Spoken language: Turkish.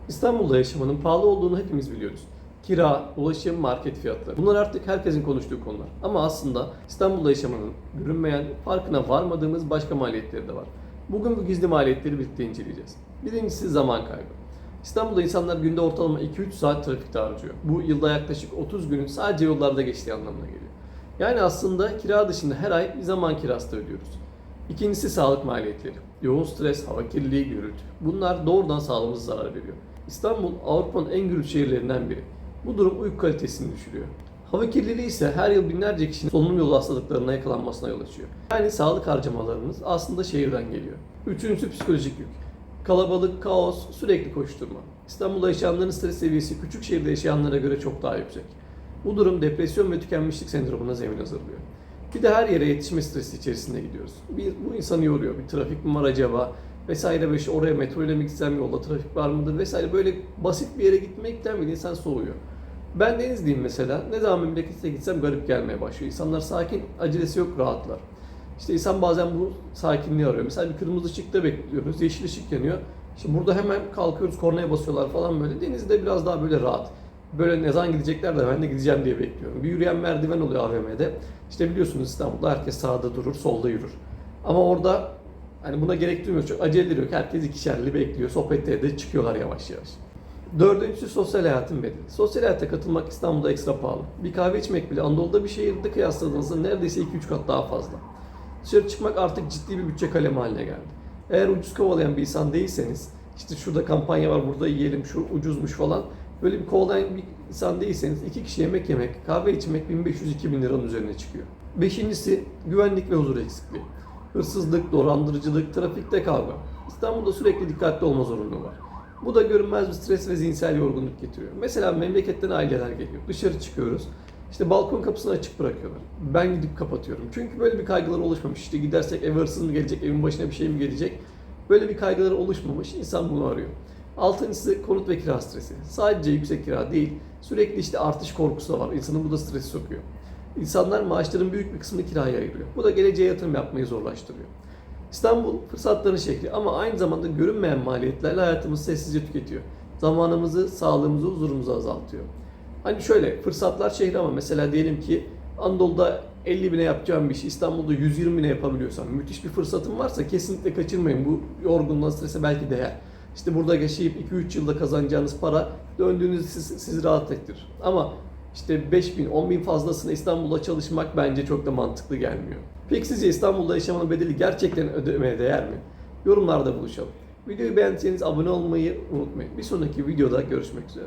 İstanbul'da yaşamanın pahalı olduğunu hepimiz biliyoruz. Kira, ulaşım, market fiyatları. Bunlar artık herkesin konuştuğu konular. Ama aslında İstanbul'da yaşamanın görünmeyen, farkına varmadığımız başka maliyetleri de var. Bugün bu gizli maliyetleri birlikte inceleyeceğiz. Birincisi zaman kaybı. İstanbul'da insanlar günde ortalama 2-3 saat trafikte harcıyor. Bu yılda yaklaşık 30 günün sadece yollarda geçtiği anlamına geliyor. Yani aslında kira dışında her ay bir zaman kirası da ödüyoruz. İkincisi sağlık maliyetleri. Yoğun stres, hava kirliliği, gürültü. Bunlar doğrudan sağlığımıza zarar veriyor. İstanbul Avrupa'nın en gürültü şehirlerinden biri. Bu durum uyku kalitesini düşürüyor. Hava kirliliği ise her yıl binlerce kişinin solunum yolu hastalıklarına yakalanmasına yol açıyor. Yani sağlık harcamalarımız aslında şehirden geliyor. Üçüncüsü psikolojik yük. Kalabalık, kaos, sürekli koşturma. İstanbul'da yaşayanların stres seviyesi küçük şehirde yaşayanlara göre çok daha yüksek. Bu durum depresyon ve tükenmişlik sendromuna zemin hazırlıyor. Bir de her yere yetişme stresi içerisinde gidiyoruz. Bu insanı yoruyor. Bir trafik mi var acaba? Vesaire böyle işte oraya metro ile mi gitsem, yolda trafik var mıdır vesaire, böyle basit bir yere gitmekten bile insan soğuyor. Ben Denizliyim mesela. Ne zaman memlekete gitsem garip gelmeye başlıyor. İnsanlar sakin, acelesi yok, rahatlar. İşte insan bazen bu sakinliği arıyor. Mesela bir kırmızı ışıkta bekliyoruz, yeşil ışık yanıyor. İşte burada hemen kalkıyoruz, kornaya basıyorlar falan böyle. Denizli'de biraz daha böyle rahat. Böyle ne zaman gidecekler de ben de gideceğim diye bekliyorum. Bir yürüyen merdiven oluyor AVM'de. İşte biliyorsunuz İstanbul'da herkes sağda durur, solda yürür. Ama orada hani buna gerek duymuyor. Çok aceleleri yok. Herkes ikişerli bekliyor. Sohbette de çıkıyorlar yavaş yavaş. Dördüncüsü sosyal hayatın bedeli. Sosyal hayata katılmak İstanbul'da ekstra pahalı. Bir kahve içmek bile Anadolu'da bir şehirde kıyasladığınızda neredeyse 2-3 kat daha fazla. Dışarı çıkmak artık ciddi bir bütçe kalemi haline geldi. Eğer ucuz kovalayan bir insan değilseniz, işte şurada kampanya var, burada yiyelim, şu ucuzmuş falan, böyle bir kovalayan bir insan değilseniz iki kişi yemek yemek, kahve içmek 1500-2000 liranın üzerine çıkıyor. Beşincisi güvenlik ve huzur eksikliği. Hırsızlık, dolandırıcılık, trafikte kavga. İstanbul'da sürekli dikkatli olma zorunluluğu var. Bu da görünmez bir stres ve zihinsel yorgunluk getiriyor. Mesela memleketten aileler geliyor. Dışarı çıkıyoruz. İşte balkon kapısını açık bırakıyorlar. Ben gidip kapatıyorum. Çünkü böyle bir kaygıları oluşmamış. İşte gidersek ev hırsız mı gelecek, evin başına bir şey mi gelecek? Böyle bir kaygıları oluşmamış. İnsan bunu arıyor. Altıncısı konut ve kira stresi. Sadece yüksek kira değil, sürekli işte artış korkusu da var. İnsanın bu da stresi sokuyor. İnsanlar maaşların büyük bir kısmını kiraya ayırıyor. Bu da geleceğe yatırım yapmayı zorlaştırıyor. İstanbul fırsatların şehri ama aynı zamanda görünmeyen maliyetlerle hayatımızı sessizce tüketiyor. Zamanımızı, sağlığımızı, huzurumuzu azaltıyor. Hani şöyle fırsatlar şehri ama mesela diyelim ki Anadolu'da 50 bine yapacağım bir şey İstanbul'da 120 bine yapabiliyorsam, müthiş bir fırsatım varsa kesinlikle kaçırmayın. Bu yorgunluğa, strese belki değer. İşte burada yaşayıp 2-3 yılda kazanacağınız para döndüğünüzde sizi rahat ettirir. Ama işte 5 bin, 10 bin fazlasına İstanbul'da çalışmak bence çok da mantıklı gelmiyor. Peki sizce İstanbul'da yaşamanın bedeli gerçekten ödemeye değer mi? Yorumlarda buluşalım. Videoyu beğendiyseniz abone olmayı unutmayın. Bir sonraki videoda görüşmek üzere.